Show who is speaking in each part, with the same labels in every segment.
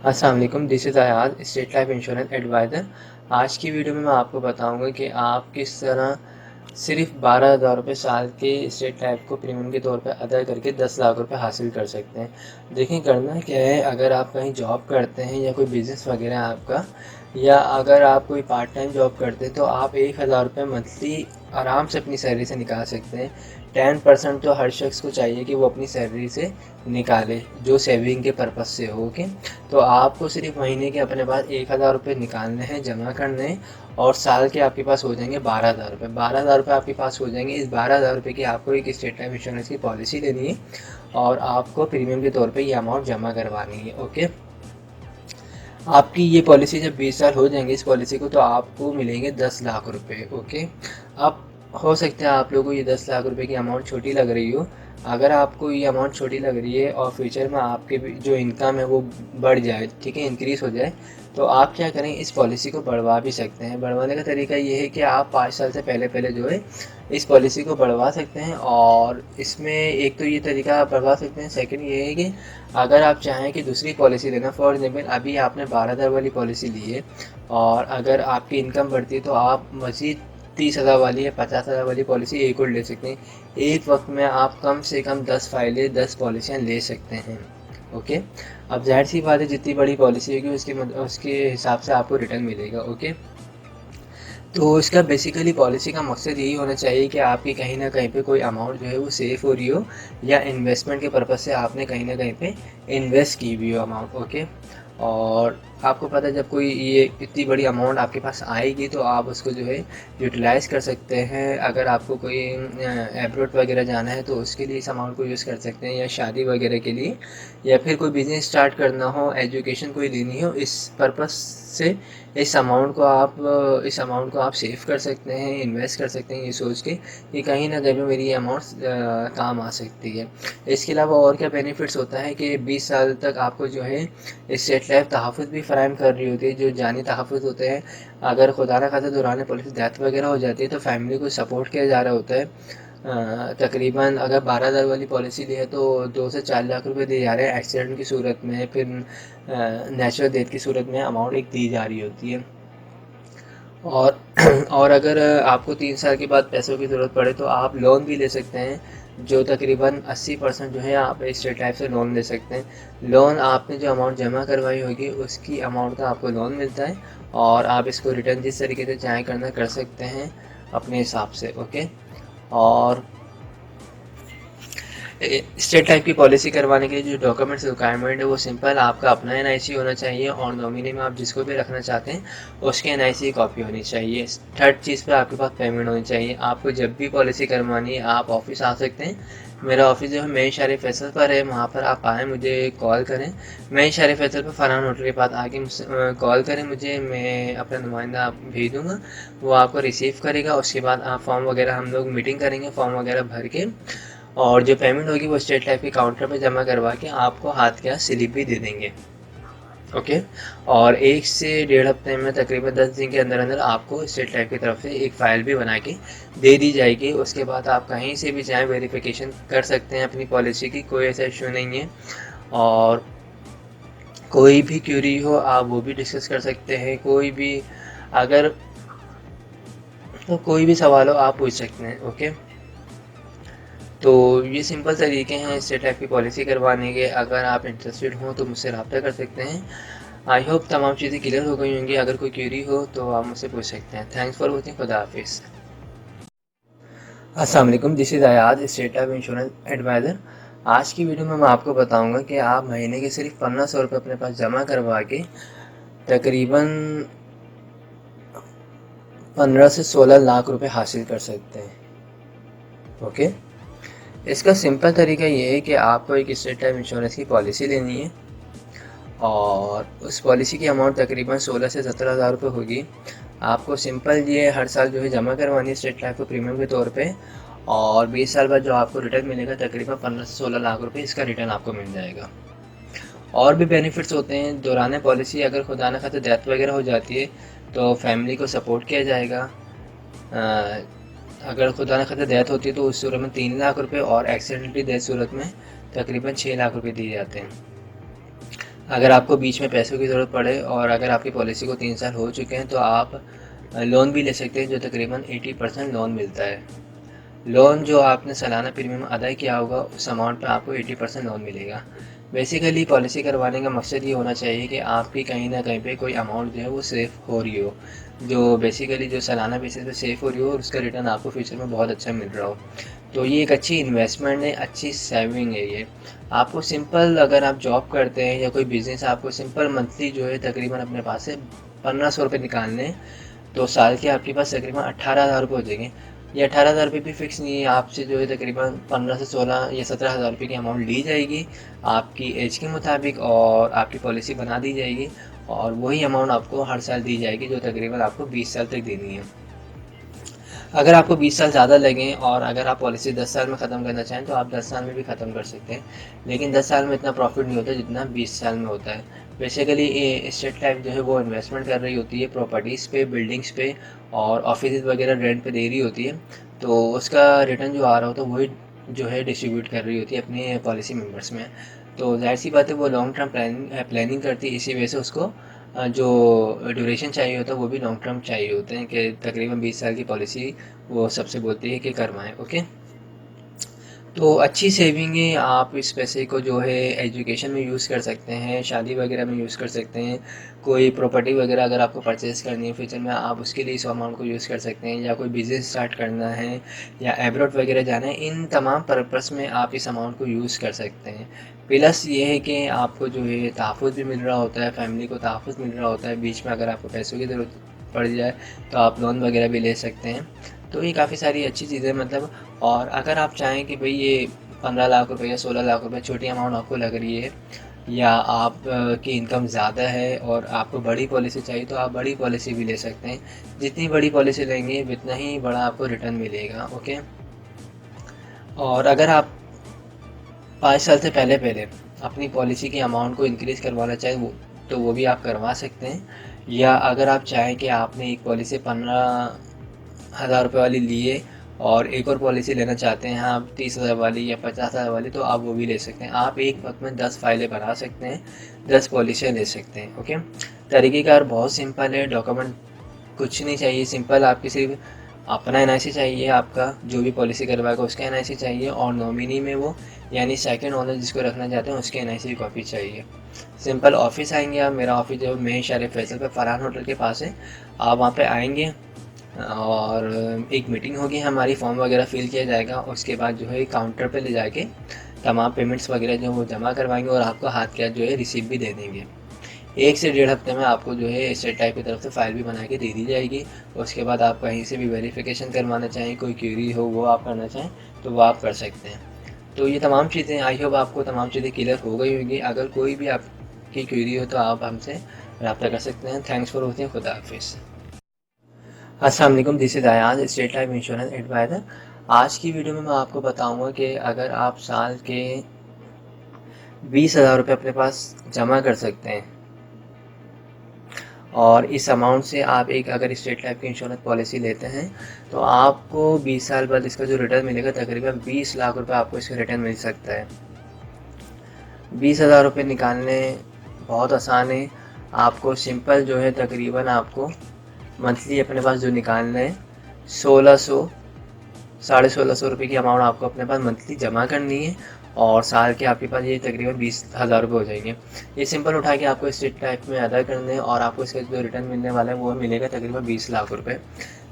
Speaker 1: अस्सलाम वालेकुम, this is Ayaz, State Life insurance advisor. आज की वीडियो में मैं आपको बताऊंगा कि आप किस तरह सिर्फ 12,000 रुपये साल के स्टेट लाइफ को प्रीमियम के तौर पे अदा करके 10 लाख रुपए हासिल कर सकते हैं। देखिए करना क्या है, अगर आप कहीं जॉब करते हैं या कोई बिज़नेस वगैरह है आपका, या अगर आप कोई पार्ट टाइम जॉब करते हैं तो आप 1,000 रुपये मंथली आराम से अपनी सैलरी से निकाल सकते हैं। 10% तो हर शख्स को चाहिए कि वो अपनी सैलरी से निकाले, जो सेविंग के पर्पज़ से हो। ओके, तो आपको सिर्फ महीने के अपने पास 1,000 रुपये निकालने हैं, जमा करने हैं, और साल के आपके पास हो जाएंगे 12,000 रुपये। 12,000 रुपये आपके पास हो जाएंगे। इस 12,000 रुपये की आपको एक स्टेट लाइफ इंश्योरेंस की पॉलिसी लेनी है और आपको प्रीमियम के तौर पे ये अमाउंट जमा करवानी है। ओके, आपकी ये पॉलिसी जब 20 साल हो जाएंगे इस पॉलिसी को, तो आपको मिलेंगे 10 लाख रुपए। ओके, अब हो सकता है आप लोगों को ये 10 लाख रुपए की अमाउंट छोटी लग रही हो। अगर आपको ये अमाउंट छोटी लग रही है और फ्यूचर में आपके जो इनकम है वो बढ़ जाए, ठीक है, इंक्रीज़ हो जाए, तो आप क्या करें, इस पॉलिसी को बढ़वा भी सकते हैं। बढ़वाने का तरीका ये है कि आप 5 साल से पहले पहले जो है इस पॉलिसी को बढ़वा सकते हैं। और इसमें एक तो ये तरीका आप बढ़वा सकते हैं। सेकंड ये है कि अगर आप चाहें कि दूसरी पॉलिसी लेना, फॉर एग्जाम्पल अभी आपने 12,000 वाली पॉलिसी ली है और अगर आपकी इनकम बढ़ती है तो आप मज़ीद 30,000 वाली या 50,000 वाली पॉलिसी एक और ले सकते हैं। एक वक्त में आप कम से कम 10 फाइलें 10 पॉलिसियाँ ले सकते हैं। ओके, अब जाहिर सी बात है, जितनी बड़ी पॉलिसी होगी उसके हिसाब से आपको रिटर्न मिलेगा। ओके, तो इसका बेसिकली पॉलिसी का मकसद यही होना चाहिए कि आपकी कहीं ना कहीं पे कोई अमाउंट जो है वो सेफ़ हो रही हो, या इन्वेस्टमेंट के पर्पज़ से आपने कहीं ना कहीं पे इन्वेस्ट की हुई हो अमाउंट। ओके, और आपको पता है जब कोई ये इतनी बड़ी अमाउंट आपके पास आएगी तो आप उसको जो है यूटिलाइज़ कर सकते हैं। अगर आपको कोई एब्रॉड वगैरह जाना है तो उसके लिए इस अमाउंट को यूज़ कर सकते हैं, या शादी वगैरह के लिए, या फिर कोई बिज़नेस स्टार्ट करना हो, एजुकेशन कोई लेनी हो, इस पर्पज़ से इस अमाउंट को आप सेव कर सकते हैं, इन्वेस्ट कर सकते हैं, ये सोच के कि कहीं ना कहीं मेरी ये अमाउंट काम आ सकती है। इसके अलावा और क्या बेनिफिट्स होता है कि 20 साल तक आपको जो है स्टेट लाइफ तहफ़्फ़ुज़ भी फ़राहम कर रही होती है, जो जानी तहफ़्फ़ुज़ होते हैं। अगर खुदा न खास्ता दौरान पॉलिसी डेथ वगैरह हो जाती है तो फैमिली को सपोर्ट किया जा रहा होता है। तकरीबन अगर 12,000 वाली पॉलिसी ली है तो 2 से 4 लाख रुपए दिए जा रहे हैं एक्सीडेंट की सूरत में, फिर नेचुरल डेथ की सूरत में अमाउंट एक दी जा रही होती है। और और अगर आपको 3 साल के बाद पैसों की ज़रूरत पड़े तो आप लोन भी ले सकते हैं, जो तकरीबन 80% जो है आप स्टेट लाइफ से लोन ले सकते हैं। लोन आपने जो अमाउंट जमा करवाई होगी उसकी अमाउंट का आपको लोन मिलता है, और आप इसको रिटर्न जिस तरीके से चाहें करना कर सकते हैं अपने हिसाब से। ओके, और स्टेट टाइप की पॉलिसी करवाने के लिए जो डॉक्यूमेंट्स रिक्वायरमेंट है वो सिंपल, आपका अपना एनआईसी होना चाहिए और नॉमिनी में आप जिसको भी रखना चाहते हैं उसके एनआईसी की कॉपी होनी चाहिए। थर्ड चीज़ पे आपके पास पेमेंट होनी चाहिए। आपको जब भी पॉलिसी करवानी है आप ऑफिस आ सकते हैं। मेरा ऑफिस जो है मेन शहर फैसल पर है, वहाँ पर आप आएँ, मुझे कॉल करें। मेन शहर फैसल पर फरहान होटल के पास आके कॉल करें मुझे, मैं अपना नुमाइंदा भेज दूँगा, वो आपको रिसीव करेगा। उसके बाद आप फॉर्म वगैरह, हम लोग मीटिंग करेंगे, फॉर्म वगैरह भर के, और जो पेमेंट होगी वो स्टेट लाइफ के काउंटर पे जमा करवा के आपको हाथ के हाथ स्लिप भी दे देंगे। ओके, और 1 से 1.5 हफ्ते में, तकरीबन 10 दिन के अंदर अंदर आपको स्टेट लाइफ की तरफ से एक फ़ाइल भी बना के दे दी जाएगी। उसके बाद आप कहीं से भी चाहें वेरिफिकेशन कर सकते हैं अपनी पॉलिसी की, कोई ऐसा इशू नहीं है। और कोई भी क्यूरी हो आप वो भी डिस्कस कर सकते हैं, अगर कोई भी सवाल हो आप पूछ सकते हैं। ओके, तो ये सिंपल तरीके हैं स्टेट लाइफ की पॉलिसी करवाने के। अगर आप इंटरेस्टेड हो तो मुझसे रब्ता कर सकते हैं। आई होप तमाम चीज़ें क्लियर हो गई होंगी। अगर कोई क्यूरी हो तो आप मुझसे पूछ सकते हैं। Thanks for watching. खुदा हाफिज़। अस्सलाम वालेकुम, this is Ayaz, State Life insurance advisor. आज की वीडियो में मैं आपको बताऊंगा कि आप महीने के सिर्फ 1,500 रुपये अपने पास जमा करवा के तकरीबन 15 से 16 लाख रुपए हासिल कर सकते हैं। ओके, इसका सिंपल तरीका ये है कि आपको एक स्टेट लाइफ इंश्योरेंस की पॉलिसी लेनी है और उस पॉलिसी की अमाउंट तकरीबन 16 से 17,000 रुपये होगी। आपको सिंपल ये हर साल जो है जमा करवानी है स्टेट लाइफ को प्रीमियम के तौर पे, और 20 साल बाद जो आपको रिटर्न मिलेगा तकरीबन 15 से 16 लाख रुपये इसका रिटर्न आपको मिल जाएगा। और भी बेनिफिट्स होते हैं दौरान पॉलिसी। अगर खुदा न खास्ता डेथ वगैरह हो जाती है तो फैमिली को सपोर्ट किया जाएगा। अगर खुदा न खास्ता डेथ होती है तो उस सूरत में 3 लाख रुपये, और एक्सीडेंटली डेथ सूरत में तकरीबन 6 लाख रुपये दिए जाते हैं। अगर आपको बीच में पैसों की ज़रूरत पड़े और अगर आपकी पॉलिसी को 3 साल हो चुके हैं तो आप लोन भी ले सकते हैं, जो तकरीबन 80% लोन मिलता है। लोन जो आपने सालाना प्रीमियम अदा किया होगा उस अमाउंट पे आपको 80% लोन मिलेगा। बेसिकली पॉलिसी करवाने का मकसद ये होना चाहिए कि आपकी कहीं ना कहीं पे कोई अमाउंट जो है वो सेफ़ हो रही हो, जो बेसिकली जो सालाना बेसिस पे सेफ़ हो रही हो और उसका रिटर्न आपको फ्यूचर में बहुत अच्छा मिल रहा हो। तो ये एक अच्छी इन्वेस्टमेंट है, अच्छी सेविंग है ये। आपको सिंपल, अगर आप जॉब करते हैं या कोई बिज़नेस, आपको सिंपल मंथली जो है तकरीबन अपने पास से 1500 रुपये निकालने हैं, तो साल के आपके पास तकरीबन 18,000 रुपये हो जाएंगे। ये 18,000 रुपये भी फिक्स नहीं है, आपसे जो है तकरीबन 15 से 16 या 17,000 रुपये की अमाउंट ली जाएगी आपकी एज के मुताबिक और आपकी पॉलिसी बना दी जाएगी और वही अमाउंट आपको हर साल दी जाएगी, जो तकरीबन आपको 20 साल तक देनी है। अगर आपको 20 साल ज़्यादा लगें और अगर आप पॉलिसी 10 साल में ख़त्म करना चाहें तो आप 10 साल में भी ख़त्म कर सकते हैं, लेकिन 10 साल में इतना प्रॉफिट नहीं होता जितना 20 साल में होता है। बेसिकली ये स्टेट लाइफ जो है वो इन्वेस्टमेंट कर रही होती है प्रॉपर्टीज़ पे, बिल्डिंग्स पे और ऑफिस वगैरह रेंट पे दे रही होती है, तो उसका रिटर्न जो आ रहा होता है वही जो है डिस्ट्रीब्यूट कर रही होती है अपने पॉलिसी मेम्बर्स में। तो जाहिर सी बात है वो लॉन्ग टर्म प्लानिंग करती है, इसी वजह से उसको जो ड्यूरेशन चाहिए होता है वो भी लॉन्ग टर्म चाहिए होते हैं कि तकरीबन 20 साल की पॉलिसी वो सबसे बोलती है कि करवाएं। ओके, तो अच्छी सेविंग है, आप इस पैसे को जो है एजुकेशन में यूज़ कर सकते हैं, शादी वगैरह में यूज़ कर सकते हैं, कोई प्रॉपर्टी वगैरह अगर आपको परचेज़ करनी है फ्यूचर में आप उसके लिए इस अमाउंट को यूज़ कर सकते हैं, या कोई बिज़नेस स्टार्ट करना है या एब्रॉड वगैरह जाना है, इन तमाम पर्पस में आप इस अमाउंट को यूज़ कर सकते हैं। प्लस ये है कि आपको जो है तहफ़्फ़ुज़ भी मिल रहा होता है, फैमिली को तहफ़्फ़ुज़ मिल रहा होता है, बीच में अगर आपको पैसों की ज़रूरत पड़ जाए तो आप लोन वगैरह भी ले सकते हैं। तो ये काफ़ी सारी अच्छी चीज़ें मतलब, और अगर आप चाहें कि भाई ये 15 लाख रुपए या 16 लाख रुपए छोटी अमाउंट आपको लग रही है, या आप की इनकम ज़्यादा है और आपको बड़ी पॉलिसी चाहिए तो आप बड़ी पॉलिसी भी ले सकते हैं। जितनी बड़ी पॉलिसी लेंगे उतना ही बड़ा आपको रिटर्न मिलेगा। ओके, और अगर आप 5 साल से पहले पहले अपनी पॉलिसी की अमाउंट को इंक्रीज़ करवाना चाहें वो भी आप करवा सकते हैं, या अगर आप चाहें कि आपने एक पॉलिसी 15,000 रुपये वाली लिए और एक और पॉलिसी लेना चाहते हैं आप 30,000 वाली या 50,000 वाली, तो आप वो भी ले सकते हैं। आप एक वक्त में 10 फाइलें बना सकते हैं, 10 पॉलिसियाँ ले सकते हैं। ओके, तरीक़ेकार बहुत सिंपल है, डॉक्यूमेंट कुछ नहीं चाहिए, सिंपल आपकी सिर्फ अपना एनआईसी चाहिए, आपका जो भी पॉलिसी करवाएगा उसका एनआईसी चाहिए, और नॉमिनी में वो यानी सेकंड ओनर जिसको रखना चाहते हैं उसके एनआईसी की कॉपी चाहिए। सिंपल ऑफिस आएंगे आप, मेरा ऑफिस जो मैं शहर फैसल पे फरहान होटल के पास है, आप वहाँ पे आएंगे और एक मीटिंग होगी हमारी, फॉर्म वगैरह फिल किया जाएगा, उसके बाद जो है काउंटर पे ले जाके तमाम पेमेंट्स वगैरह जो वो जमा करवाएंगे और आपको हाथ क्या जो है रिसीप्ट भी दे देंगे। 1 से 1.5 हफ्ते में आपको जो है स्टेट टाइप की तरफ से फ़ाइल भी बना के दे दी जाएगी। उसके बाद आप कहीं से भी वेरिफिकेशन करवाना चाहें, कोई क्वेरी हो वो आप करना चाहें तो वो आप कर सकते हैं। तो ये तमाम चीज़ें, आई होप आपको तमाम चीज़ें क्लियर हो गई होंगी। अगर कोई भी आपकी क्वेरी हो तो आप हमसे रब्ता कर सकते हैं। थैंक्स फॉर वॉचिंग, खुदा हाफिज़। अस्सलाम वालेकुम, this is Ayaz, State Life insurance advisor. आज की वीडियो में मैं आपको बताऊंगा कि अगर आप साल के 20,000 रुपये अपने पास जमा कर सकते हैं और इस अमाउंट से आप एक अगर स्टेट लाइफ की इंश्योरेंस पॉलिसी लेते हैं तो आपको 20 साल बाद इसका जो रिटर्न मिलेगा तकरीबन 20 लाख रुपए आपको इसका रिटर्न मिल सकता है। 20,000 रुपये निकालने बहुत आसान है। आपको सिंपल जो है तकरीबन आपको मंथली अपने पास जो निकालना है 1600 1650 रुपये की अमाउंट आपको अपने पास मंथली जमा करनी है और साल के आपके पास ये तकरीबन 20,000 रुपये हो जाएंगे। ये सिंपल उठा के आपको स्टेट टाइप में अदा करने हैं और आपको इसका जो रिटर्न मिलने वाला है वो मिलेगा तकरीबन 20 लाख रुपये।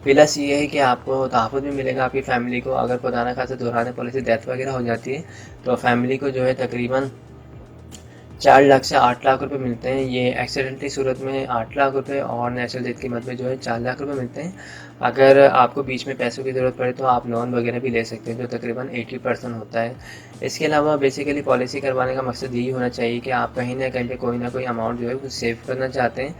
Speaker 1: प्लस ये है कि आपको तहफ़्फ़ुज़ भी मिलेगा आपकी फ़ैमिली को, अगर खुदा न खास्ता दौरान पॉलिसी डेथ वगैरह हो जाती है तो फैमिली को जो है तकरीबन 4 लाख से 8 लाख रुपए मिलते हैं। ये एक्सीडेंट की सूरत में 8 लाख रुपए और नेचुरल डेथ की मद में जो है 4 लाख रुपए मिलते हैं। अगर आपको बीच में पैसों की ज़रूरत पड़े तो आप लोन वगैरह भी ले सकते हैं, जो तकरीबन 80% होता है। इसके अलावा बेसिकली पॉलिसी करवाने का मकसद यही होना चाहिए कि आप कहीं ना कहीं पे कोई ना कोई अमाउंट जो है वो सेव करना चाहते हैं,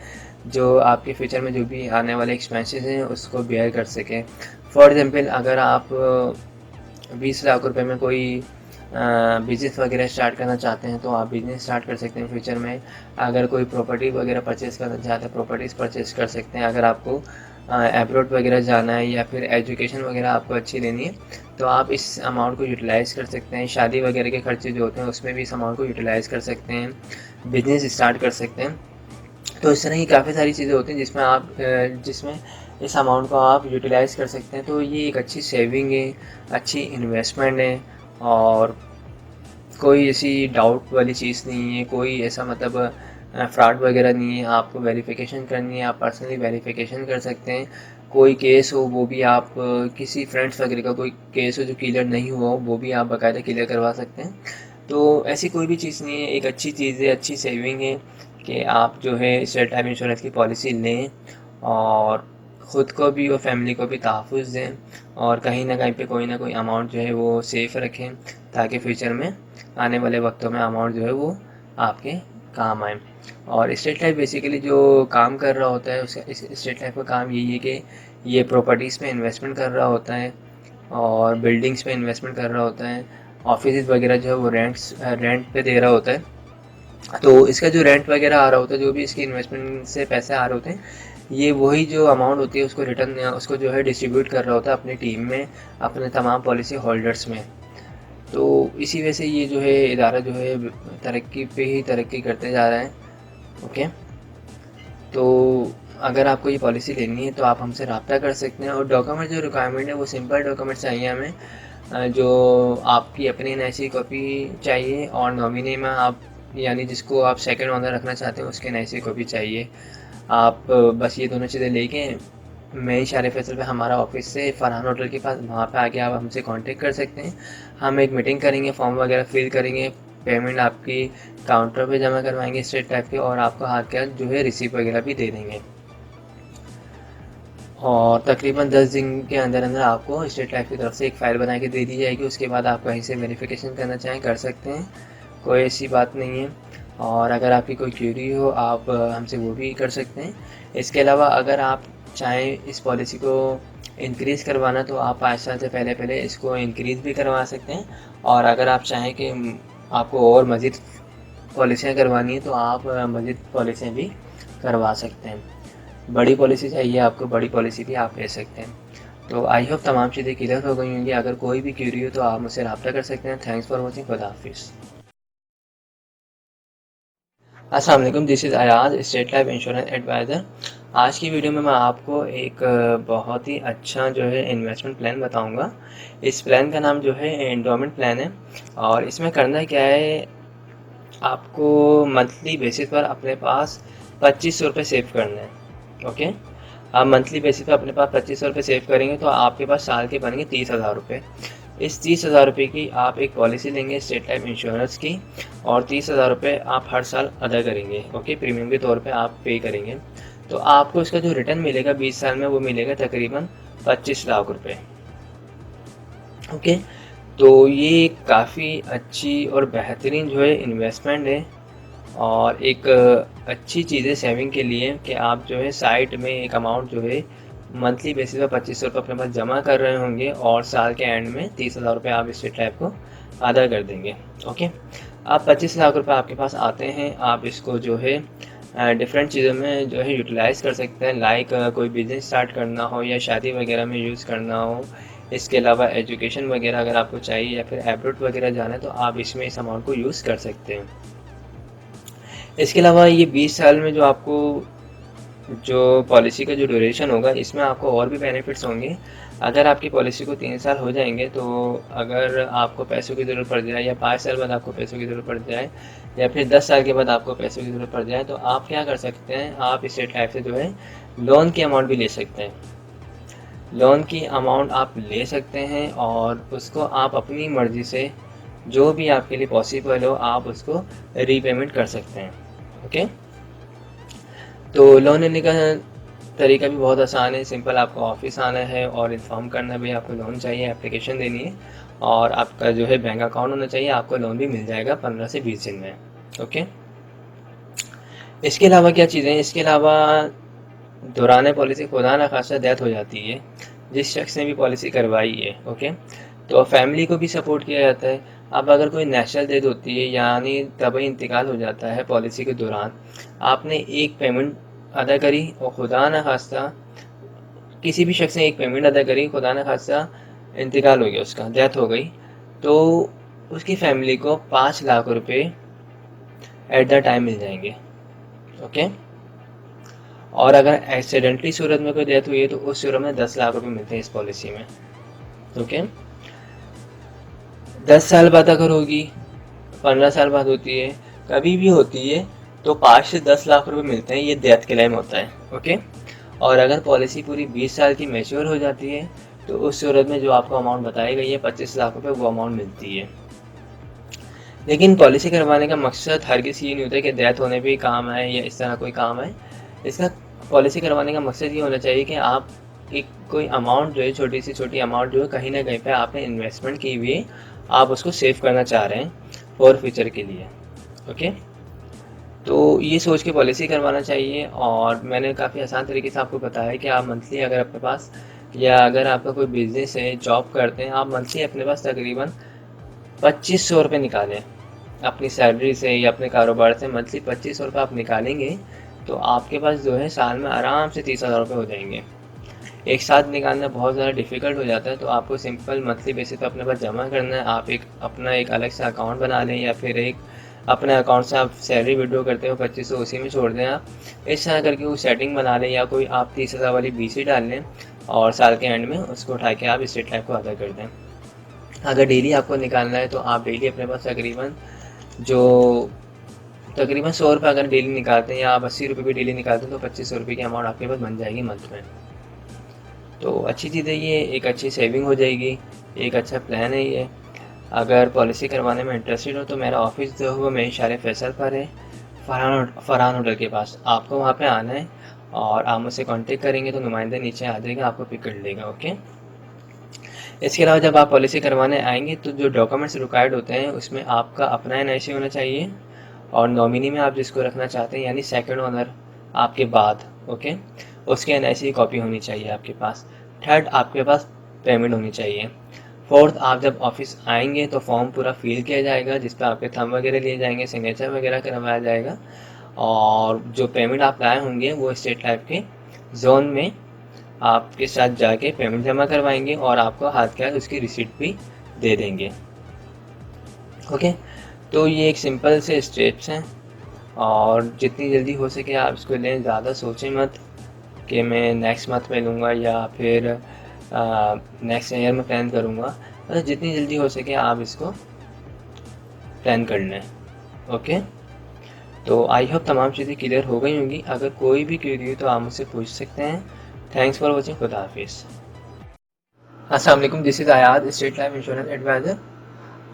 Speaker 1: जो आपके फ्यूचर में जो भी आने वाले एक्सपेंसेस हैं उसको बेयर कर सकें। फॉर एग्ज़ाम्पल, अगर आप 20 लाख रुपए में कोई बिज़नेस वगैरह स्टार्ट करना चाहते हैं तो आप बिज़नेस स्टार्ट कर सकते हैं फ्यूचर में। अगर कोई प्रॉपर्टी वगैरह परचेज़ करना चाहते हैं, प्रॉपर्टीज़ परचेज़ कर सकते हैं। अगर आपको एब्रॉड वगैरह जाना है या फिर एजुकेशन वगैरह आपको अच्छी लेनी है, तो आप इस अमाउंट को यूटिलाइज़ कर सकते हैं। शादी वगैरह के खर्चे जो होते हैं उसमें भी इस अमाउंट को यूटिलाइज़ कर सकते हैं, बिज़नेस स्टार्ट कर सकते हैं। तो इस तरह की काफ़ी सारी चीज़ें होती हैं जिसमें इस अमाउंट को आप यूटिलाइज़ कर सकते हैं। तो ये एक अच्छी सेविंग है, अच्छी इन्वेस्टमेंट है, और कोई ऐसी डाउट वाली चीज़ नहीं है, कोई ऐसा मतलब फ्रॉड वगैरह नहीं है। आपको वेरिफिकेशन करनी है, आप पर्सनली वेरिफिकेशन कर सकते हैं। कोई केस हो वो भी आप किसी फ्रेंड्स वगैरह का कोई केस हो जो क्लियर नहीं हुआ हो वो भी आप बाकायदा क्लियर करवा सकते हैं। तो ऐसी कोई भी चीज़ नहीं है, एक अच्छी चीज़ है, अच्छी सेविंग है कि आप जो है स्टेट लाइफ इंश्योरेंस की पॉलिसी लें और ख़ुद को भी और फैमिली को भी तहफ़्फ़ुज़ दें, और कहीं ना कहीं पे कोई ना कोई अमाउंट जो है वो सेफ़ रखें, ताकि फ्यूचर में आने वाले वक्तों में अमाउंट जो है वो आपके काम आए। और स्टेट लाइफ बेसिकली जो काम कर रहा होता है उसका, इस स्टेट लाइफ का काम यही है कि ये प्रॉपर्टीज़ पे इन्वेस्टमेंट कर रहा होता है और बिल्डिंग्स पे इन्वेस्टमेंट कर रहा होता है। ऑफिस वगैरह जो है वो रेंट पे दे रहा होता है। तो इसका जो रेंट वगैरह आ रहा होता है, जो भी इसकी इन्वेस्टमेंट से पैसे आ रहे होते हैं, ये वही जो अमाउंट होती है उसको रिटर्न, उसको जो है डिस्ट्रीब्यूट कर रहा होता है अपनी टीम में, अपने तमाम पॉलिसी होल्डर्स में। तो इसी वजह से ये जो है इदारा जो है तरक्की पे ही तरक्की करते जा रहा है। ओके, तो अगर आपको ये पॉलिसी लेनी है तो आप हमसे रब्ता कर सकते हैं। और डॉक्यूमेंट जो रिक्वायरमेंट है वो सिंपल डॉक्यूमेंट चाहिए हमें, जो आपकी अपनी एनआईसी कॉपी चाहिए, और नॉमिनी में आप यानी जिसको आप सेकंड ऑनर रखना चाहते हैं उसके एनआईसी कॉपी चाहिए। आप बस ये दोनों चीज़ें लेके मैं शारे फैसल पे हमारा ऑफिस से फरहान होटल के पास, वहाँ पे आके आप हमसे कांटेक्ट कर सकते हैं। हम एक मीटिंग करेंगे, फॉर्म वगैरह फिल करेंगे, पेमेंट आपकी काउंटर पे जमा करवाएंगे स्टेट टाइप के, और आपको आके जो है रिसीप्ट वगैरह भी दे देंगे। और तकरीबन 10 दिन के अंदर अंदर आपको स्टेट लाइफ की तरफ से एक फ़ाइल बना के दे दी जाएगी। उसके बाद आप कहीं से वेरिफिकेशन करना चाहें कर सकते हैं, कोई ऐसी बात नहीं है। और अगर आपकी कोई क्यूरी हो आप हमसे वो भी कर सकते हैं। इसके अलावा अगर आप चाहें इस पॉलिसी को इंक्रीज़ करवाना तो आप 5 साल से पहले पहले इसको इंक्रीज़ भी करवा सकते हैं। और अगर आप चाहें कि आपको और मज़ीद पॉलिसियाँ करवानी है तो आप मज़ीद पॉलिसियाँ भी करवा सकते हैं। बड़ी पॉलिसी चाहिए आपको, बड़ी पॉलिसी भी आप ले सकते हैं। तो आई होप तमाम चीज़ें क्लियर हो गई होंगी। अगर कोई भी क्यूरी हो तो आप मुझसे रब्ता कर सकते हैं। Thanks for watching. खुदा हाफिज़। अस्सलाम वालेकुम, this is Ayaz, State Life insurance advisor. आज की वीडियो में मैं आपको एक बहुत ही अच्छा जो है इन्वेस्टमेंट प्लान बताऊंगा। इस प्लान का नाम जो है एंडोमेंट प्लान है, और इसमें करना क्या है, आपको मंथली बेसिस पर अपने पास 2500 रुपये सेव करने हैं। ओके, आप मंथली बेसिस पर अपने पास 2500 रुपये सेव करेंगे तो आपके पास साल के बनेंगे 30,000 रुपये। इस 30,000 रुपये की आप एक पॉलिसी लेंगे स्टेट लाइफ इंश्योरेंस की, और 30,000 रुपये आप हर साल अदा करेंगे। ओके, प्रीमियम के तौर पे आप पे करेंगे। तो आपको इसका जो रिटर्न मिलेगा 20 साल में वो मिलेगा तकरीबन 25 लाख रुपये। ओके, तो ये काफ़ी अच्छी और बेहतरीन जो है इन्वेस्टमेंट है, और एक अच्छी चीज़ है सेविंग के लिए कि आप जो है साइड में एक अमाउंट जो है मंथली बेसिस पर 2500 रुपये अपने पास जमा कर रहे होंगे, और साल के एंड में 30,000 रुपये आप स्टेट लाइफ को अदा कर देंगे। ओके, अब 25 लाख रुपये आपके पास आते हैं, आप इसको जो है डिफरेंट चीज़ों में जो है यूटिलाइज़ कर सकते हैं, लाइक कोई बिज़नेस स्टार्ट करना हो या शादी वगैरह में यूज़ करना हो। इसके अलावा एजुकेशन वगैरह अगर आपको चाहिए या फिर एब्रॉड वगैरह जाना है तो आप इसमें इस अमाउंट को यूज़ कर सकते हैं। इसके अलावा ये 20 साल में जो आपको जो पॉलिसी का जो ड्यूरेशन होगा इसमें आपको और भी बेनिफिट्स होंगे। अगर आपकी पॉलिसी को 3 साल हो जाएंगे तो अगर आपको पैसों की ज़रूरत पड़ जाए, या 5 साल बाद आपको पैसों की ज़रूरत पड़ जाए, या फिर 10 साल के बाद आपको पैसों की ज़रूरत पड़ जाए, तो आप क्या कर सकते हैं, आप स्टेट लाइफ से जो है लोन की अमाउंट भी ले सकते हैं। लोन की अमाउंट आप ले सकते हैं और उसको आप अपनी मर्ज़ी से जो भी आपके लिए पॉसिबल हो आप उसको रीपेमेंट कर सकते हैं। ओके, तो लोन लेने का तरीका भी बहुत आसान है, सिंपल। आपको ऑफिस आना है और इन्फॉर्म करना भी आपको लोन चाहिए, एप्लीकेशन देनी है, और आपका जो है बैंक अकाउंट होना चाहिए, आपको लोन भी मिल जाएगा 15 से 20 दिन में। ओके, इसके अलावा क्या चीज़ें, इसके अलावा दौरान पॉलिसी खुदा न खासा डेथ हो जाती है जिस शख्स ने भी पॉलिसी करवाई है, ओके, तो फैमिली को भी सपोर्ट किया जाता है। अब अगर कोई नेशनल डेथ होती है यानी तभी इंतकाल हो जाता है पॉलिसी के दौरान, आपने एक पेमेंट अदा करी और खुदा न खास्ता किसी भी शख्स ने एक पेमेंट अदा करी, खुदा न खास्ता इंतकाल हो गया, उसका डेथ हो गई, तो उसकी फैमिली को 5 लाख रुपए एट द टाइम मिल जाएंगे। ओके। और अगर एक्सीडेंटली सूरत में कोई डेथ हुई है तो उस सूरत में 10 लाख रुपए मिलते हैं इस पॉलिसी में। ओके। 10 साल बाद अगर होगी, 15 साल बाद होती है, कभी भी होती है, तो 5 से 10 लाख रुपए मिलते हैं, ये डेथ क्लेम होता है। ओके। और अगर पॉलिसी पूरी 20 साल की मैच्योर हो जाती है तो उस सूरत में जो आपको अमाउंट बताई गई है 25 लाख रुपए, वो अमाउंट मिलती है। लेकिन पॉलिसी करवाने का मकसद हर किसी ये नहीं होता कि डेथ होने पे काम आए या इस तरह कोई काम आए। इसका पॉलिसी करवाने का मकसद ये होना चाहिए कि आप एक कोई अमाउंट जो है, छोटी से छोटी अमाउंट जो है, कहीं ना कहीं पे आपने इन्वेस्टमेंट की हुई है, आप उसको सेव करना चाह रहे हैं फॉर फ्यूचर के लिए। ओके। तो ये सोच के पॉलिसी करवाना चाहिए। और मैंने काफ़ी आसान तरीके से आपको बताया कि आप मंथली अगर अपने पास, या अगर आपका कोई बिजनेस है, जॉब करते हैं, आप मंथली अपने पास तकरीबन 2500 रुपये निकालें अपनी सैलरी से या अपने कारोबार से। मंथली 2500 रुपये आप निकालेंगे तो आपके पास जो है साल में आराम से 30,000 रुपये हो जाएंगे। एक साथ निकालना बहुत ज़्यादा डिफ़िकल्ट हो जाता है, तो आपको सिंपल मंथली बेसिस पे अपने पास जमा करना है। आप अपना एक अलग से अकाउंट बना लें, या फिर एक अपने अकाउंट से आप सैलरी विड्रॉ करते हो 2500, उसी में छोड़ दें आप। इस तरह करके वो सेटिंग बना लें, या कोई आप 30,000 वाली BC डाल लें और साल के एंड में उसको उठा के आप स्टेट लाइफ को अदा कर दें। अगर डेली आपको निकालना है तो आप डेली अपने पास तकरीबन 100 रुपये अगर डेली निकालते हैं, या आप 80 रुपये भी डेली निकालते हैं, तो 2500 रुपये की अमाउंट आपके पास बन जाएगी मंथ में। तो अच्छी चीज़ है ये, एक अच्छी सेविंग हो जाएगी, एक अच्छा प्लान है ये। अगर पॉलिसी करवाने में इंटरेस्टेड हो तो मेरा ऑफिस जो है वो मेरे इशारे फैसल पर है, फरहान होटल के पास। आपको वहाँ पे आना है और आप मुझसे कांटेक्ट करेंगे तो नुमाइंदा नीचे आ जाएगा, आपको पिक कर लेगा। ओके। इसके अलावा जब आप पॉलिसी करवाने आएंगे तो जो डॉक्यूमेंट्स रिक्वायर्ड होते हैं उसमें आपका अपना NIC होना चाहिए, और नॉमिनी में आप जिसको रखना चाहते हैं यानी सेकंड ओनर आपके बाद, ओके, उसके NIC की कॉपी होनी चाहिए आपके पास। थर्ड, आपके पास पेमेंट होनी चाहिए। फोर्थ, आप जब ऑफिस आएंगे तो फॉर्म पूरा फिल किया जाएगा जिस पर आपके थंब वगैरह लिए जाएंगे, सिग्नेचर वगैरह करवाया जाएगा, और जो पेमेंट आप लाए होंगे वो स्टेट लाइफ के जोन में आपके साथ जाके पेमेंट जमा करवाएंगे और आपको हाथ कैश उसकी रिसीट भी दे देंगे। ओके। तो ये एक सिंपल से स्टेप्स हैं, और जितनी जल्दी हो सके आप इसको लें। ज़्यादा सोचें मत कि मैं नेक्स्ट मंथ में लूँगा या फिर नेक्स्ट ईयर में प्लान करूँगा। मतलब जितनी जल्दी हो सके आप इसको प्लान कर लें। ओके। तो आई होप तमाम चीज़ें क्लियर हो गई होंगी। अगर कोई भी क्वेरी हो तो आप मुझसे पूछ सकते हैं। Thanks for watching. खुदा हाफिज़। अस्सलाम वालेकुम, this is Ayaz, State Life insurance advisor.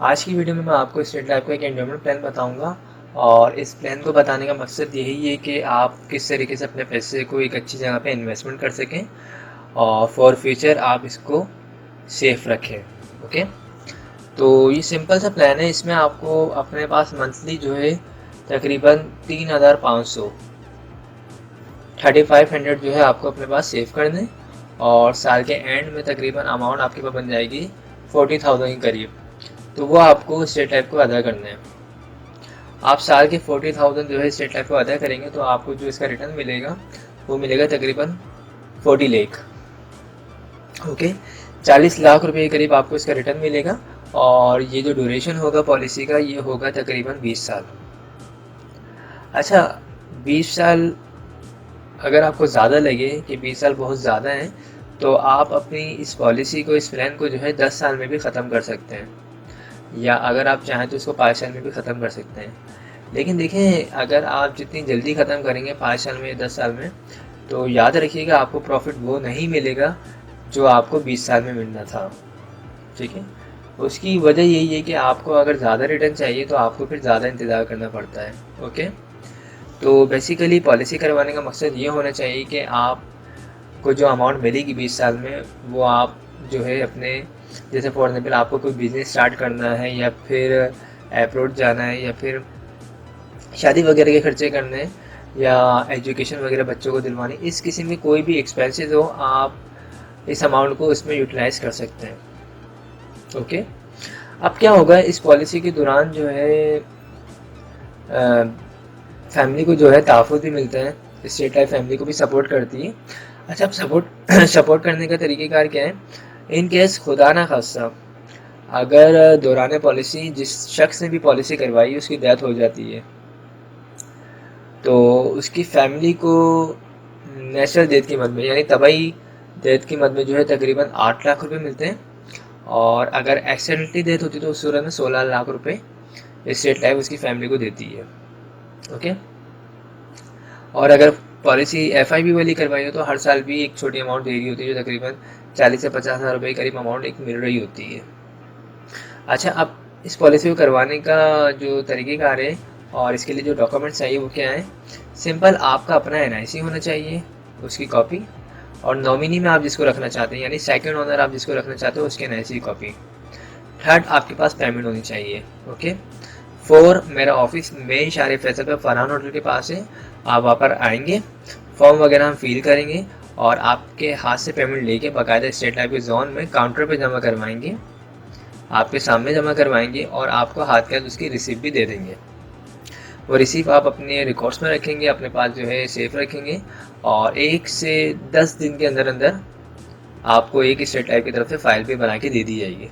Speaker 1: आज की वीडियो में मैं आपको स्टेट लाइफ का एक एंडोमेंट प्लान बताऊंगा, और इस प्लान को बताने का मकसद यही है कि आप किस तरीके से अपने पैसे को एक अच्छी जगह पे इन्वेस्टमेंट कर सकें और फॉर फ्यूचर आप इसको सेफ रखें। ओके। तो ये सिंपल सा प्लान है। इसमें आपको अपने पास मंथली जो है तकरीबन 3,500 3,500 जो है आपको अपने पास सेव कर दें, और साल के एंड में तकरीबन अमाउंट आपके पास बन जाएगी 40,000 के करीब। तो वो आपको स्टेट लाइफ को अदा करना है। आप साल के 40,000 जो है स्टेट लाइफ को अदा करेंगे तो आपको जो इसका रिटर्न मिलेगा वो मिलेगा तकरीबन 40 लाख। ओके। 40 लाख रुपए के करीब आपको इसका रिटर्न मिलेगा, और ये जो ड्यूरेशन होगा पॉलिसी का ये होगा तकरीबन 20 साल। अच्छा, 20 साल अगर आपको ज़्यादा लगे कि 20 साल बहुत ज़्यादा है तो आप अपनी इस पॉलिसी को, इस प्लान को जो है 10 साल में भी ख़त्म कर सकते हैं, या अगर आप चाहें तो इसको 5 साल में भी ख़त्म कर सकते हैं। लेकिन देखें, अगर आप जितनी जल्दी ख़त्म करेंगे 5 साल में, 10 साल में, तो याद रखिएगा आपको प्रॉफिट वो नहीं मिलेगा जो आपको 20 साल में मिलना था। ठीक है। उसकी वजह यही है कि आपको अगर ज़्यादा रिटर्न चाहिए तो आपको फिर ज़्यादा इंतज़ार करना पड़ता है। ओके। तो बेसिकली पॉलिसी करवाने का मकसद ये होना चाहिए कि आपको जो अमाउंट मिलेगी 20 साल में वो आप जो है अपने, जैसे फॉर एग्जाम्पल आपको कोई बिज़नेस स्टार्ट करना है, या फिर अब्रॉड जाना है, या फिर शादी वगैरह के खर्चे करने हैं, या एजुकेशन वगैरह बच्चों को दिलवानी, इस किस्म के कोई भी एक्सपेंसेस हो आप इस अमाउंट को इसमें यूटिलाइज़ कर सकते हैं। ओके। अब क्या होगा, इस पॉलिसी के दौरान जो है फैमिली को जो है तहफ़्फ़ुज़ भी मिलता है, स्टेट लाइफ फैमिली को भी सपोर्ट करती है। अच्छा, अब सपोर्ट सपोर्ट करने का तरीक़ेकार क्या है? इन केस खुदा ना खास्ता अगर दौरान पॉलिसी जिस शख्स ने भी पॉलिसी करवाई उसकी डेथ हो जाती है, तो उसकी फैमिली को नेचुरल डेथ की मद में यानी तबाही डेथ की मद में जो है तकरीबन 8 लाख रुपए मिलते हैं, और अगर एक्सीडेंटली डेथ होती है तो उस सूरत में 16 लाख रुपए स्टेट लाइफ उसकी फैमिली को देती है। ओके, और अगर पॉलिसी एफआईबी वाली करवाई हो तो हर साल भी एक छोटी अमाउंट दे रही होती है, जो तकरीबन 40 से 50 हज़ार रुपये करीब अमाउंट एक मिल रही होती है। अच्छा, अब इस पॉलिसी को करवाने का जो तरीक़ेकार है और इसके लिए जो डॉक्यूमेंट्स चाहिए वो क्या है? सिंपल, आपका अपना एनआईसी होना चाहिए, उसकी कॉपी, और नॉमिनी में आप जिसको रखना चाहते हैं यानी सेकंड ओनर आप जिसको रखना चाहते हो उसके एनआईसी की कॉपी। थर्ड, आपके पास पेमेंट होनी चाहिए। ओके। 4, मेरा ऑफिस मेन शारे फैसल पे फरहान होटल के पास है, आप वहाँ पर आएंगे, फॉर्म वगैरह हम फिल करेंगे और आपके हाथ से पेमेंट लेके बाकायदा स्टेट लाइफ के जोन में काउंटर पे जमा करवाएंगे, आपके सामने जमा करवाएंगे और आपको हाथ के हाथ उसकी रिसीप्ट भी दे देंगे। वो रिसीप्ट आप अपने रिकॉर्ड्स में रखेंगे, अपने पास जो है सेफ रखेंगे, और 1 से 10 दिन के अंदर अंदर आपको एक स्टेट लाइफ की तरफ से फाइल भी बना के दे दी जाएगी।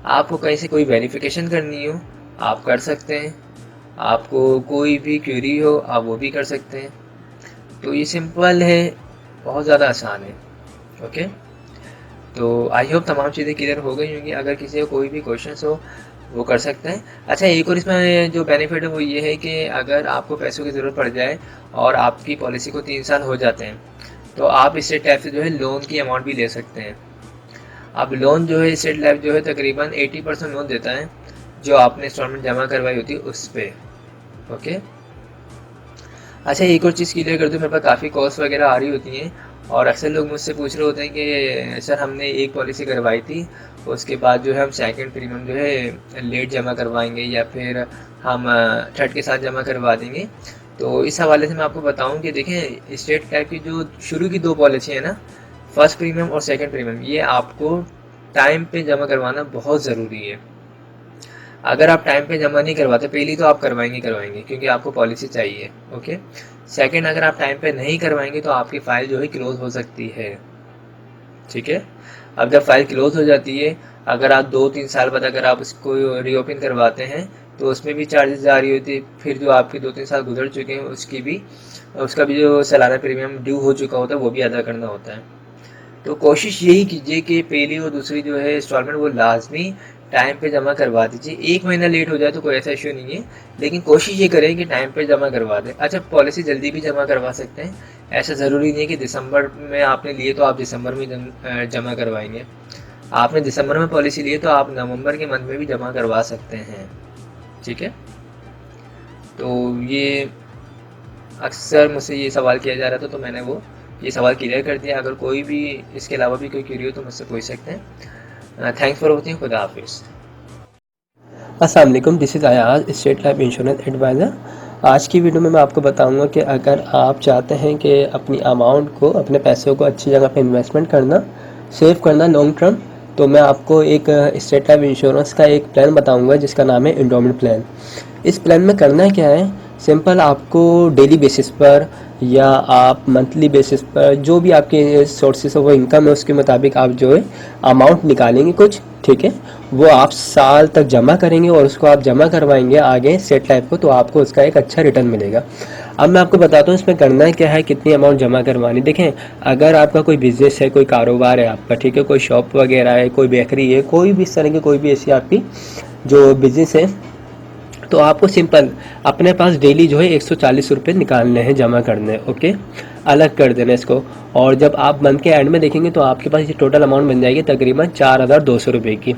Speaker 1: आपको कहीं से कोई वेरिफिकेशन करनी हो आप कर सकते हैं, आपको कोई भी क्वेरी हो आप वो भी कर सकते हैं। तो ये सिंपल है, बहुत ज़्यादा आसान है। ओके, तो आई होप तमाम चीज़ें क्लियर हो गई होंगी। अगर किसी को कोई भी क्वेश्चन हो वो कर सकते हैं। अच्छा, एक और इसमें जो बेनिफिट है वो ये है कि अगर आपको पैसों की ज़रूरत पड़ जाए और आपकी पॉलिसी को 3 साल हो जाते हैं तो आप स्टेट लाइफ से जो है लोन की अमाउंट भी ले सकते हैं। अब लोन जो है स्टेट लाइफ जो है तकरीबन 80% लोन देता है जो आपने इंस्टॉलमेंट जमा करवाई होती है उस पर। ओके, अच्छा, एक और चीज़ क्लियर कर दूँ, मेरे पास काफ़ी कॉल्स वगैरह आ रही होती हैं और अक्सर लोग मुझसे पूछ रहे होते हैं कि सर हमने एक पॉलिसी करवाई थी, उसके बाद जो है हम सेकंड प्रीमियम जो है लेट जमा करवाएंगे या फिर हम थर्ड के साथ जमा करवा देंगे। तो इस हवाले से मैं आपको बताऊं कि देखें, स्टेट टाइप की जो शुरू की 2 पॉलिसी है ना, फर्स्ट प्रीमियम और सेकंड प्रीमियम, ये आपको टाइम पे जमा करवाना बहुत ज़रूरी है। अगर आप टाइम पे जमा नहीं करवाते, पहली तो आप करवाएंगे क्योंकि आपको पॉलिसी चाहिए। ओके, सेकंड, अगर आप टाइम पे नहीं करवाएंगे तो आपकी फ़ाइल जो है क्लोज़ हो सकती है। ठीक है, अब जब फाइल क्लोज हो जाती है, अगर आप 2-3 साल बाद अगर आप उसको रीओपन करवाते हैं तो उसमें भी चार्जेस जा रही होती है। फिर जो आपके 2-3 साल गुजर चुके हैं उसका भी जो सालाना प्रीमियम ड्यू हो चुका होता है वो भी अदा करना होता है। तो कोशिश यही कीजिए कि पहली और दूसरी जो है इंस्टॉलमेंट वो लाजमी टाइम पे जमा करवा दीजिए। 1 महीना लेट हो जाए तो कोई ऐसा इशू नहीं है, लेकिन कोशिश ये करें कि टाइम पे जमा करवा दें। अच्छा, पॉलिसी जल्दी भी जमा करवा सकते हैं, ऐसा ज़रूरी नहीं है कि दिसंबर में आपने लिए तो आप दिसंबर में जमा करवाएंगे। आपने दिसंबर में पॉलिसी लिए तो आप नवंबर के मंथ में भी जमा करवा सकते हैं। ठीक है, तो ये अक्सर मुझसे ये सवाल किया जा रहा था तो मैंने वो ये सवाल क्लियर कर दिया। अगर कोई भी इसके अलावा भी कोई क्वेरी हो तो मुझसे पूछ सकते हैं। Thanks for watching. खुदा हाफिज़।
Speaker 2: अस्सलाम वालेकुम, this is Ayaz, State Life insurance advisor. आज की वीडियो में मैं आपको बताऊंगा कि अगर आप चाहते हैं कि अपनी अमाउंट को, अपने पैसों को अच्छी जगह पे इन्वेस्टमेंट करना, सेव करना लॉन्ग टर्म, तो मैं आपको एक स्टेट लाइफ इंश्योरेंस का एक प्लान बताऊंगा जिसका नाम है एंडोमेंट प्लान। इस प्लान में करना क्या है, सिंपल, आपको डेली बेसिस पर या आप मंथली बेसिस पर जो भी आपके सोर्सेस ऑफ इनकम है उसके मुताबिक आप जो है अमाउंट निकालेंगे कुछ, ठीक है, वो आप साल तक जमा करेंगे और उसको आप जमा करवाएंगे आगे सेट लाइफ को, तो आपको उसका एक अच्छा रिटर्न मिलेगा। अब मैं आपको बताता हूँ इसमें करना क्या है, कितनी अमाउंट जमा करवानी। देखें, अगर आपका कोई बिजनेस है, कोई कारोबार है आपका, ठीक है, कोई शॉप वगैरह है, कोई बेकरी है, कोई भी इस तरह की कोई भी ऐसी आपकी जो बिजनेस है, तो आपको सिंपल अपने पास डेली जो है 140 रुपये निकालने हैं, जमा करने हैं। ओके, अलग कर देना इसको, और जब आप मंथ के एंड में देखेंगे तो आपके पास ये टोटल अमाउंट बन जाएगी तकरीबन 4200 रुपये की।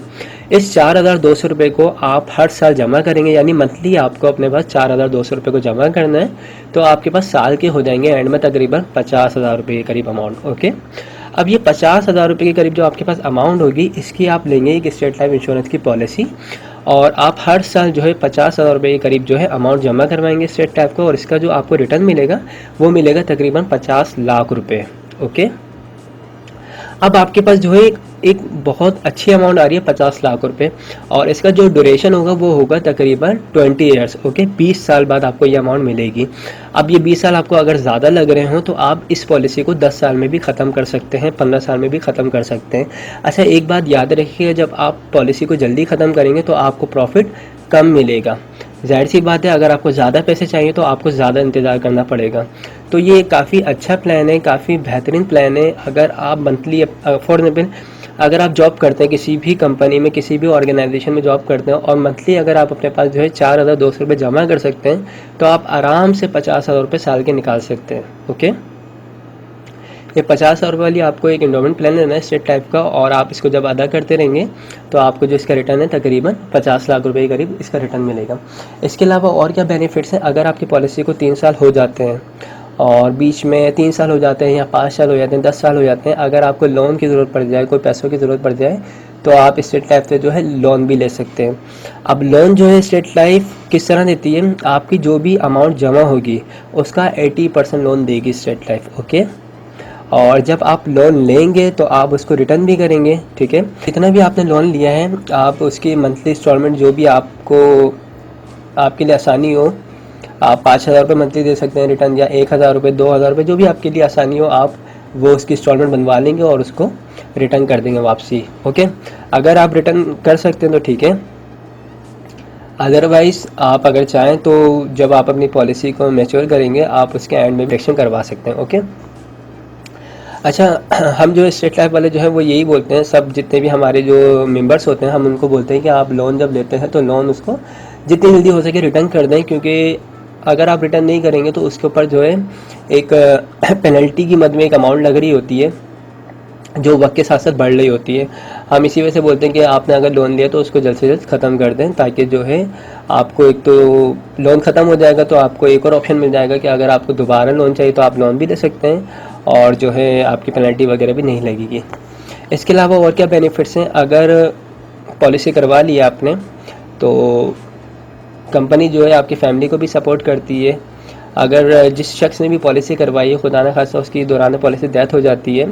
Speaker 2: इस 4200 रुपये को आप हर साल जमा करेंगे, यानी मंथली आपको अपने पास 4200 रुपये को जमा करना है, तो आपके पास साल के हो जाएंगे एंड में तकरीबन 50,000 रुपये के करीब अमाउंट। ओके, अब ये 50,000 रुपये के करीब जो आपके पास अमाउंट होगी, इसकी आप लेंगे एक स्टेट लाइफ इंश्योरेंस की पॉलिसी, और आप हर साल जो है 50,000 रुपये के करीब जो है अमाउंट जमा करवाएंगे स्टेट टाइप को, और इसका जो आपको रिटर्न मिलेगा वो मिलेगा तकरीबन 50 लाख रुपए। ओके, अब आपके पास जो है एक बहुत अच्छी अमाउंट आ रही है 50 लाख रुपए, और इसका जो ड्यूरेशन होगा वो होगा तकरीबन 20 ईयर्स। ओके, 20 साल बाद आपको ये अमाउंट मिलेगी। अब ये 20 साल आपको अगर ज़्यादा लग रहे हो तो आप इस पॉलिसी को 10 साल में भी ख़त्म कर सकते हैं, 15 साल में भी ख़त्म कर सकते हैं। अच्छा, एक बात याद रखिए, जब आप पॉलिसी को जल्दी ख़त्म करेंगे तो आपको प्रॉफिट कम मिलेगा। ज़ाहिर सी बात है, अगर आपको ज़्यादा पैसे चाहिए तो आपको ज़्यादा इंतज़ार करना पड़ेगा। तो ये काफ़ी अच्छा प्लान है, काफ़ी बेहतरीन प्लान है। अगर आप मंथली अफोर्डेबल, अगर आप जॉब करते हैं किसी भी कंपनी में, किसी भी ऑर्गेनाइजेशन में जॉब करते हैं, और मंथली अगर आप अपने पास जो है 4,200 रुपये जमा कर सकते हैं, तो आप आराम से 50,000 रुपये साल के निकाल सकते हैं। ओके, ये 50,000 रुपये वाली आपको एक इंडोमेंट प्लान लेना है स्टेट टाइप का, और आप इसको जब अदा करते रहेंगे तो आपको जो इसका रिटर्न है तकरीबन 50 लाख रुपए के करीब इसका रिटर्न मिलेगा। इसके अलावा और क्या बेनिफिट्स हैं, अगर आपकी पॉलिसी को 3 साल हो जाते हैं और बीच में 3 साल हो जाते हैं या 5 साल हो जाते हैं, 10 साल हो जाते हैं, अगर आपको लोन की ज़रूरत पड़ जाए, कोई पैसों की ज़रूरत पड़ जाए, तो आप स्टेट लाइफ से जो है लोन भी ले सकते हैं। अब लोन जो है स्टेट लाइफ किस तरह देती है, आपकी जो भी अमाउंट जमा होगी उसका 80% लोन देगी स्टेट लाइफ। ओके, और जब आप लोन लेंगे तो आप उसको रिटर्न भी करेंगे। ठीक है, जितना भी आपने लोन लिया है आप उसकी मंथली इंस्टॉलमेंट जो भी आपको आपके लिए आसानी हो, आप 5,000 रुपये मंथली दे सकते हैं रिटर्न, या 1,000 रुपये, 2,000 रुपये, जो भी आपके लिए आसानी हो, आप वो उसकी इंस्टॉलमेंट बनवा लेंगे और उसको रिटर्न कर देंगे वापसी। ओके, अगर आप रिटर्न कर सकते हैं तो ठीक है, अदरवाइज़ आप अगर चाहें तो जब आप अपनी पॉलिसी को मैच्योर करेंगे आप उसके एंड में प्रोटेक्शन करवा सकते हैं। ओके, अच्छा, हम जो स्टेट लाइफ वाले जो है वो यही बोलते हैं, सब जितने भी हमारे जो मेंबर्स होते हैं, हम उनको बोलते हैं कि आप लोन जब लेते हैं तो लोन उसको जितनी जल्दी हो सके रिटर्न कर दें, क्योंकि अगर आप रिटर्न नहीं करेंगे तो उसके ऊपर जो है एक पेनल्टी की मद में एक अमाउंट लग रही होती है जो वक्त के साथ साथ बढ़ रही होती है। हम इसी वजह से बोलते हैं कि आपने अगर लोन लिया तो उसको जल्द से जल्द ख़त्म कर दें, ताकि जो है आपको, एक तो लोन ख़त्म हो जाएगा तो आपको एक और ऑप्शन मिल जाएगा कि अगर आपको दोबारा लोन चाहिए तो आप लोन भी ले सकते हैं, और जो है आपकी पेनल्टी वगैरह भी नहीं लगेगी। इसके अलावा और क्या बेनिफिट्स हैं, अगर पॉलिसी करवा ली आपने तो कंपनी जो है आपकी फैमिली को भी सपोर्ट करती है। अगर जिस शख्स ने भी पॉलिसी करवाई है, खुदा न खास्ता उसकी दौरान पॉलिसी डेथ हो जाती है,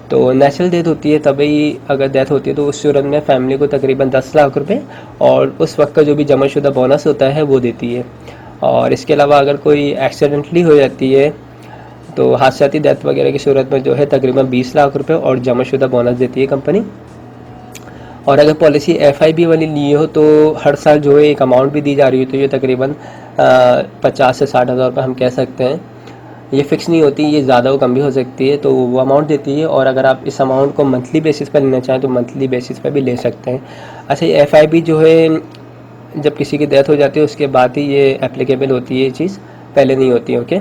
Speaker 2: तो नेचुरल डेथ होती है, तभी अगर डेथ होती है तो उस सूरत में फैमिली को तकरीबन 10 लाख रुपए और उस वक्त का जो भी जमाशुदा बोनस होता है वो देती है। और इसके अलावा अगर कोई एक्सीडेंटली हो जाती है तो हादसाती डेथ वगैरह की सूरत में जो है तकरीबन 20 लाख रुपए और जमाशुदा बोनस देती है कंपनी। और अगर पॉलिसी FIB वाली ली हो तो हर साल जो है एक अमाउंट भी दी जा रही होती है, जो तकरीबन 50 से 60,000 रुपये हम कह सकते हैं। ये फ़िक्स नहीं होती, ये ज़्यादा वो कम भी हो सकती है, तो वो अमाउंट देती है। और अगर आप इस अमाउंट को मंथली बेसिस पर लेना चाहें तो मंथली बेसिस पर भी ले सकते हैं। अच्छा, ये FIB जो है जब किसी की डेथ हो जाती है उसके बाद ही ये एप्लीकेबल होती है, ये चीज़ पहले नहीं होती है। ओके,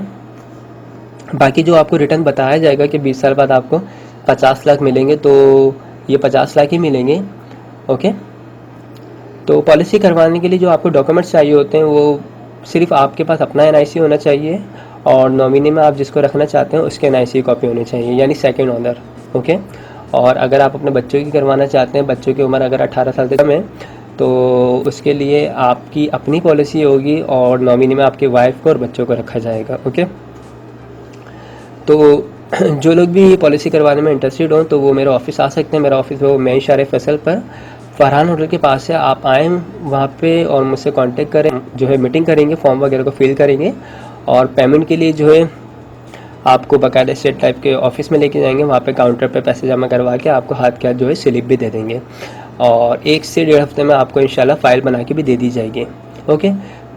Speaker 2: बाकी जो आपको रिटर्न बताया जाएगा कि 20 साल बाद आपको 50 लाख मिलेंगे, तो ये 50 लाख ही मिलेंगे। ओके, तो पॉलिसी करवाने के लिए जो आपको डॉक्यूमेंट्स चाहिए होते हैं वो सिर्फ आपके पास अपना NIC होना चाहिए, और नॉमिनी में आप जिसको रखना चाहते हैं उसके NIC कॉपी होनी चाहिए, यानी सेकंड ओनर। ओके, और अगर आप अपने बच्चों की करवाना चाहते हैं, बच्चों की उम्र अगर 18 साल से कम है, तो उसके लिए आपकी अपनी पॉलिसी होगी और नॉमिनी में आपकी वाइफ को और बच्चों को रखा जाएगा। ओके, तो जो लोग भी पॉलिसी करवाने में इंटरेस्टेड हों तो वो मेरे ऑफिस आ सकते हैं। मेरा ऑफिस वो मेन शारे फैसल पर फरहान होटल के पास है, आप आएँ वहाँ पे और मुझसे कांटेक्ट करें, जो है मीटिंग करेंगे, फॉर्म वगैरह को फिल करेंगे, और पेमेंट के लिए जो है आपको बाकायदा स्टेट टाइप के ऑफिस में लेके जाएंगे, वहाँ पे काउंटर पे पैसे जमा करवा के आपको हाथ के हाथ जो है स्लिप भी दे देंगे, और 1 से 1.5 हफ्ते में आपको इंशाल्लाह फ़ाइल बना के भी दे दी जाएगी। ओके,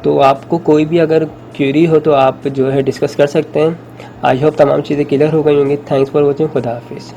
Speaker 2: तो आपको कोई भी अगर क्वेरी हो तो आप जो है डिस्कस कर सकते हैं। आई होप तमाम चीज़ें क्लियर हो गई होंगी। Thanks for watching. खुदा हाफिज़।